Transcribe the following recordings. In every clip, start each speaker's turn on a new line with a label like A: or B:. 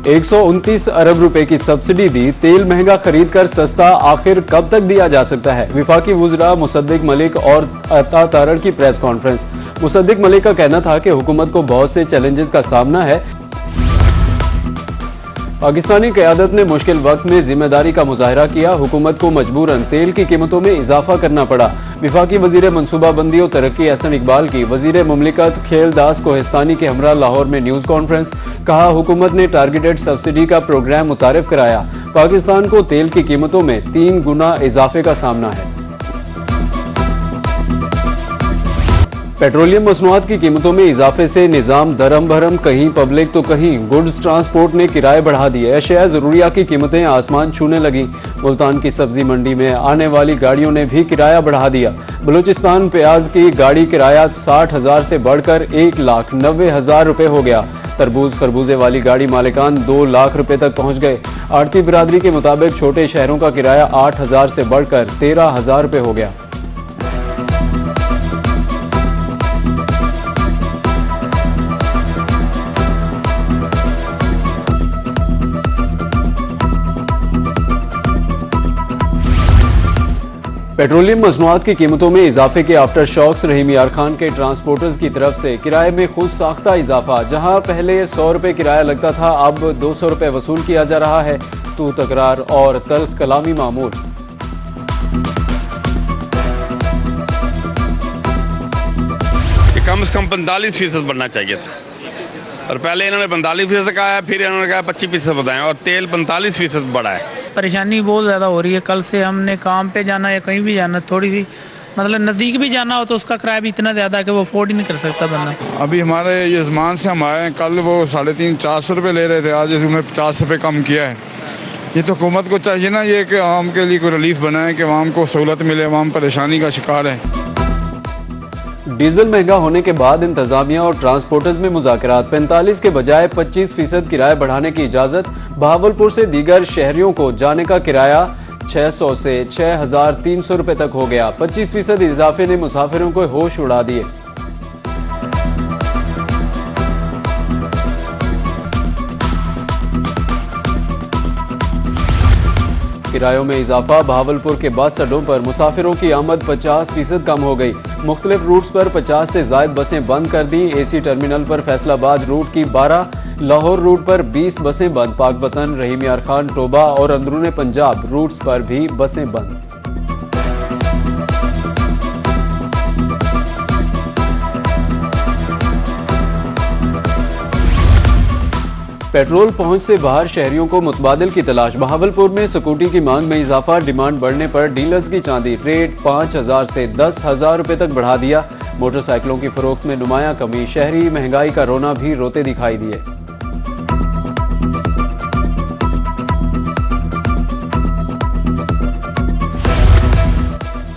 A: 129 अरब रुपए की सब्सिडी दी, तेल महंगा खरीद कर सस्ता आखिर कब तक दिया जा सकता है? विफाकी वुज़रा मुसद्दिक मलिक और अता तारड़ की प्रेस कॉन्फ्रेंस। मुसद्दिक मलिक का कहना था कि हुकूमत को बहुत से चैलेंजेस का सामना है। पाकिस्तानी क़यादत ने मुश्किल वक्त में जिम्मेदारी का मुजाहरा किया, हुकूमत को मजबूरन तेल की कीमतों में इजाफा करना पड़ा। विफाकी वजीर मनसूबाबंदी और तरक्की एहसन इकबाल की वजीर मुमलिकत खेलदास कोहिस्तानी के हमरा लाहौर में न्यूज़ कॉन्फ्रेंस। कहा, हुकूमत ने टारगेटेड सब्सिडी का प्रोग्राम मुतारिफ कराया। पाकिस्तान को तेल की कीमतों में 3 गुना इजाफे का सामना है। पेट्रोलियम मसनूआत की कीमतों में इजाफे से निज़ाम दरम भरम, कहीं पब्लिक तो कहीं गुड्स ट्रांसपोर्ट ने किराए बढ़ा दिए। अशिया ज़रूरिया की कीमतें आसमान छूने लगी। मुल्तान की सब्जी मंडी में आने वाली गाड़ियों ने भी किराया बढ़ा दिया। बलूचिस्तान प्याज की गाड़ी किराया 60,000 से बढ़कर 1,90,000 रुपये हो गया। तरबूज खरबूजे वाली गाड़ी मालिकान 2 लाख रुपए तक पहुंच गए। आड़ती बिरादरी के मुताबिक छोटे शहरों का किराया 8,000 से बढ़कर 13,000 रुपये हो गया। पेट्रोलियम मसनूआत की कीमतों में इजाफे के आफ्टर शॉक्स। रहीम यार खान के ट्रांसपोर्टर्स की तरफ से किराए में खुद साख्ता इजाफा। जहां पहले 100 रुपये किराया लगता था, अब 200 रुपये वसूल किया जा रहा है। तू तकरार और तल्ख कलामी मामूल।
B: कम से कम 45% बढ़ना चाहिए था, और पहले इन्होंने 45% कहा है, फिर इन्होंने कहा 25% बताएं, और तेल 45% बढ़ा है।
C: परेशानी बहुत ज़्यादा हो रही है। कल से हमने काम पे जाना या कहीं भी जाना, थोड़ी सी मतलब नज़दीक भी जाना हो तो उसका किराया भी इतना ज़्यादा है कि वो अफोर्ड ही नहीं कर सकता बंदा।
D: अभी हमारे यजमान से हम आए हैं, कल वो 350-400 रुपये ले रहे थे, आज उन्हें 50 रुपये कम किया है। ये तो हुकूमत को चाहिए ना ये कि आवाम के लिए कोई रिलीफ बनाए, कि आवाम को सहूलत मिले, आवाम परेशानी का शिकार है।
A: डीजल महंगा होने के बाद इंतजामिया और ट्रांसपोर्टर्स में मुज़ाकरात। 45 के बजाय 25% किराया बढ़ाने की इजाज़त। बहावलपुर से दीगर शहरियों को जाने का किराया 600 से 6,300 रुपये तक हो गया। 25% इजाफे ने मुसाफिरों को होश उड़ा दिए। किरायों में इजाफा। बहावलपुर के बस अड्डों पर मुसाफिरों की आमद 50% कम हो गई। मुख्तलिफ रूट्स पर 50 से ज़ायद बसें बंद कर दी। एसी टर्मिनल पर फैसलाबाद रूट की 12, लाहौर रूट पर 20 बसें बंद। पाकवतन, रहीम यार खान, टोबा और अंदरूनी पंजाब रूट्स पर भी बसें बंद। पेट्रोल पहुंच से बाहर शहरियों को मुतबादिल की तलाश। बहावलपुर में स्कूटी की मांग में इजाफा। डिमांड बढ़ने पर डीलर्स की चांदी रेट 5,000 से 10,000 रुपये तक बढ़ा दिया। मोटरसाइकिलों की फरोख्त में नुमाया कमी। शहरी महंगाई का रोना भी रोते दिखाई दिए।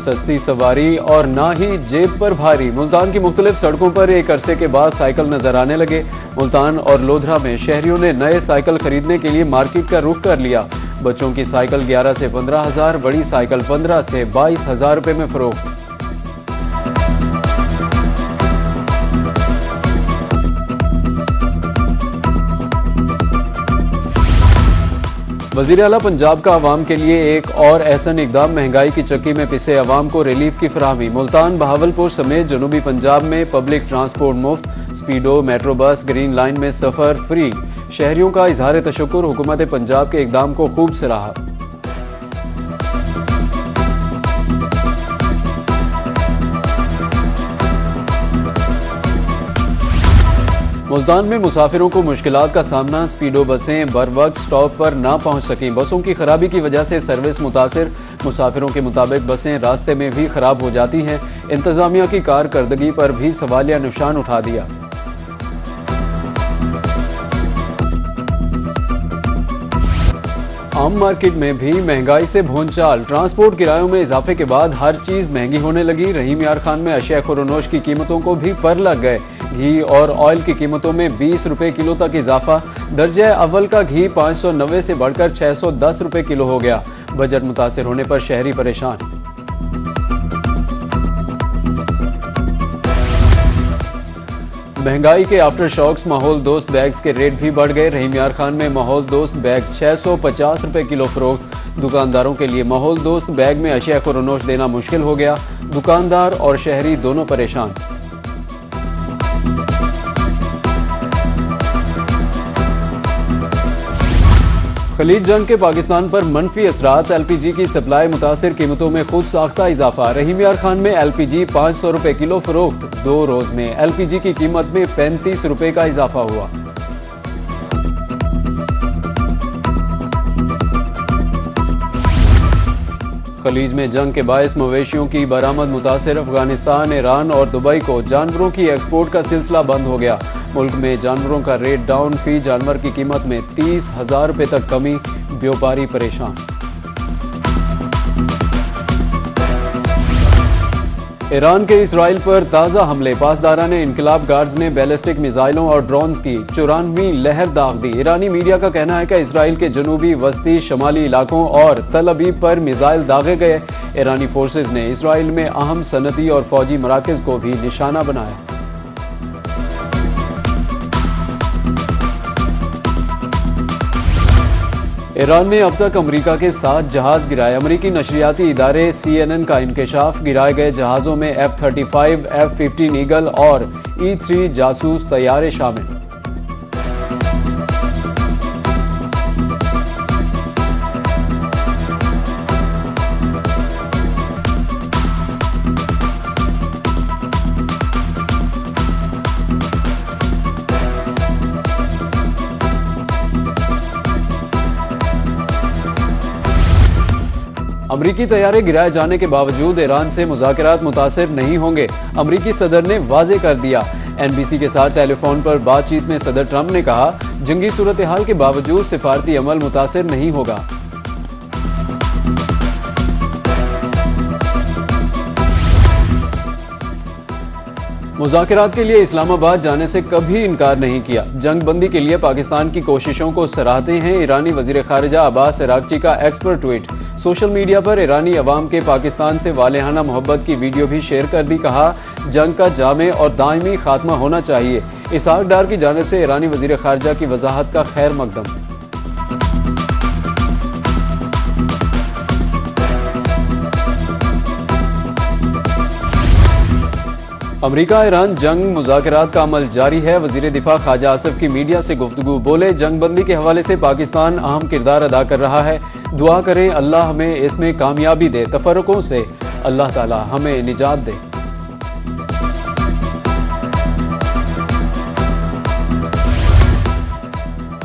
A: सस्ती सवारी और ना ही जेब पर भारी। मुल्तान की मुख्तलिफ सड़कों पर एक अरसे के बाद साइकिल नजर आने लगे। मुल्तान और लोधरा में शहरियों ने नए साइकिल खरीदने के लिए मार्केट का रुख कर लिया। बच्चों की साइकिल 11 से 15,000, बड़ी साइकिल 15 से 22,000 रुपये में फरोख्त। वज़ीर आला पंजाब का अवाम के लिए एक और एहसन इकदाम। महंगाई की चक्की में पिसे अवाम को रिलीफ की फराहमी। मुल्तान, बहावलपुर समेत जनूबी पंजाब में पब्लिक ट्रांसपोर्ट मुफ्त। स्पीडो, मेट्रो बस, ग्रीन लाइन में सफ़र फ्री। शहरियों का इजहार तशक्कुर। हुकूमत पंजाब के इकदाम को खूब सराहा। मुल्तान में मुसाफिरों को मुश्किलात का सामना। स्पीडो बसें बर वक्त स्टॉप पर ना पहुंच सकें। बसों की खराबी की वजह से सर्विस मुतासिर। मुसाफिरों के मुताबिक बसें रास्ते में भी खराब हो जाती हैं। इंतजामिया की कारकर्दगी पर भी सवालिया निशान उठा दिया। आम मार्केट में भी महंगाई से भूंचाल। ट्रांसपोर्ट किरायों में इजाफे के बाद हर चीज महंगी होने लगी। रहीम यार खान में अशिया खुरोनोश की कीमतों को भी पर लग गए। घी और ऑयल की कीमतों में 20 रुपए किलो तक इजाफा। दर्जे अव्वल का घी 590 से बढ़कर 610 रुपए किलो हो गया। बजट मुतासिर होने पर शहरी परेशान। महंगाई के आफ्टर शॉक्स माहौल दोस्त बैग्स के रेट भी बढ़ गए। रहीम यार खान में माहौल दोस्त बैग्स 650 रुपए किलो फरोख्त। दुकानदारों के लिए माहौल दोस्त बैग में अशिया को रनोश देना मुश्किल हो गया। दुकानदार और शहरी दोनों परेशान। खलीज जंग के पाकिस्तान पर मनफी असरात। एलपीजी की सप्लाई मुतासिर, कीमतों में खुद साख्ता इजाफा। रहीम यार खान में एलपीजी 500 रुपए किलो फरोख्त। 2 रोज में एलपीजी की कीमत में 35 रुपए का इजाफा हुआ। खलीज में जंग के बायस मवेशियों की बरामद मुतासिर। अफगानिस्तान, ईरान और दुबई को जानवरों की एक्सपोर्ट का सिलसिला बंद हो गया। मुल्क में जानवरों का रेट डाउन, फी जानवर की कीमत में 30,000 रुपए तक कमी। व्यापारी परेशान। ईरान के इसराइल पर ताज़ा हमले। पासदारान इनकलाब गार्ड्स ने बैलिस्टिक मिसाइलों और ड्रोन्स की 94वीं लहर दाग दी। ईरानी मीडिया का कहना है कि इसराइल के जनूबी, वस्ती, शमाली इलाकों और तल अबीब पर मिसाइल दागे गए। ईरानी फोर्सेज ने इसराइल में अहम सनती और फौजी मराकज़ को भी निशाना बनाया। ईरान ने अब तक अमेरिका के 7 जहाज गिराए। अमेरिकी नशरियाती इदारे CNN का इंकशाफ, गिराए गए जहाज़ों में F-35, F-15 ईगल और E-3 जासूस तैयारे शामिल। अमरीकी तैयारे गिराए जाने के बावजूद ईरान से मुज़ाकरात मुतासिर नहीं होंगे, अमरीकी सदर ने वाजे कर दिया। NBC के साथ टेलीफोन पर बातचीत में सदर ट्रंप ने कहा, जंगी सूरत हाल के बावजूद सिफारती अमल मुतासिर नहीं होगा। मुज़ाकरात के लिए इस्लामाबाद जाने से कभी इनकार नहीं किया। जंग बंदी के लिए पाकिस्तान की कोशिशों को सराहते हैं ईरानी वज़ीर ख़ारिजा अब्बास अरागची का एक्सपर्ट ट्वीट। सोशल मीडिया पर ईरानी अवाम के पाकिस्तान से वालेहाना मोहब्बत की वीडियो भी शेयर कर दी। कहा, जंग का जामे और दायमी खात्मा होना चाहिए। इसहाक डार की जानिब से ईरानी वज़ीर ख़ारिजा की वजाहत का खैर मकदम। अमरीका ईरान जंग मुज़ाकरात का अमल जारी है। वज़ीर दिफा ख्वाजा आसिफ की मीडिया से गुफ्तगू। बोले, जंग बंदी के हवाले से पाकिस्तान अहम किरदार अदा कर रहा है। दुआ करें अल्लाह हमें इसमें कामयाबी दे। तफर्रुकों से अल्लाह ताला हमें निजात दे।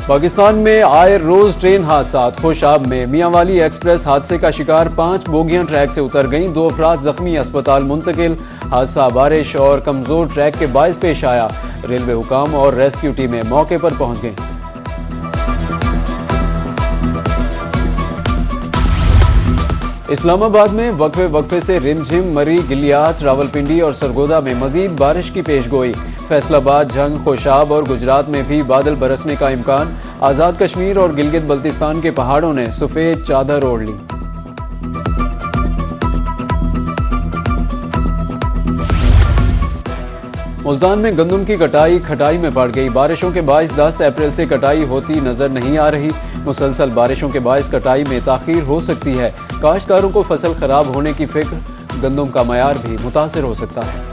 A: पाकिस्तान में आए रोज ट्रेन हादसात। खुशाब में मियांवाली एक्सप्रेस हादसे का शिकार, 5 बोगियां ट्रैक से उतर गईं। 2 अफराद जख्मी, अस्पताल मुंतकिल। हादसा बारिश और कमजोर ट्रैक के बायस पेश आया। रेलवे हुकाम और रेस्क्यू टीमें मौके पर पहुंच गईं। इस्लामाबाद में वक्फे से रिमझिम, मरी, गिलियात, रावलपिंडी और सरगोदा में मजीद बारिश की पेशगोई। फैसलाबाद, झंग, खुशाब और गुजरात में भी बादल बरसने का इम्कान। आज़ाद कश्मीर और गिलगित बल्तिस्तान के पहाड़ों ने सफ़ेद चादर ओढ़ ली। मुल्तान में गंदम की कटाई खटाई में पड़ गई। बारिशों के बायस 10 अप्रैल से कटाई होती नजर नहीं आ रही। मुसलसल बारिशों के बायस कटाई में ताखीर हो सकती है। काश्तकारों को फसल खराब होने की फिक्र, गंदम का मयार भी मुतासिर हो सकता है।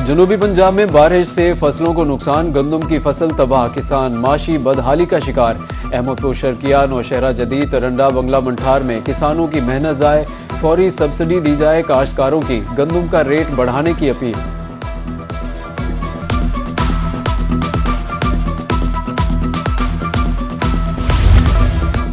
A: जनूबी पंजाब में बारिश से फसलों को नुकसान, गंदम की फसल तबाह, किसान माशी बदहाली का शिकार। अहमदपुर, शर्किया, नौशहरा जदीद, तरंडा, बंगला मंठार में किसानों की मेहनत जाए, फौरी सब्सिडी दी जाए। काश्तकारों की गंदम का रेट बढ़ाने की अपील।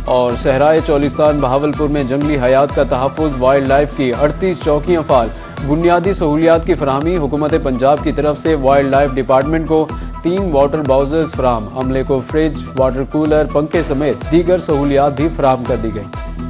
A: और सहराए चौलिस्तान बहावलपुर में जंगली हयात का तहफ़्फ़ुज़, वाइल्ड लाइफ की 38 चौकियां फ़ाल। बुनियादी सहूलियात की फराहमी, हुकूमत पंजाब की तरफ से वाइल्ड लाइफ डिपार्टमेंट को 3 वाटर बाउजर्स फराहम। अमले को फ्रिज, वाटर कूलर, पंखे समेत दीगर सहूलियात भी फराहम कर दी गई।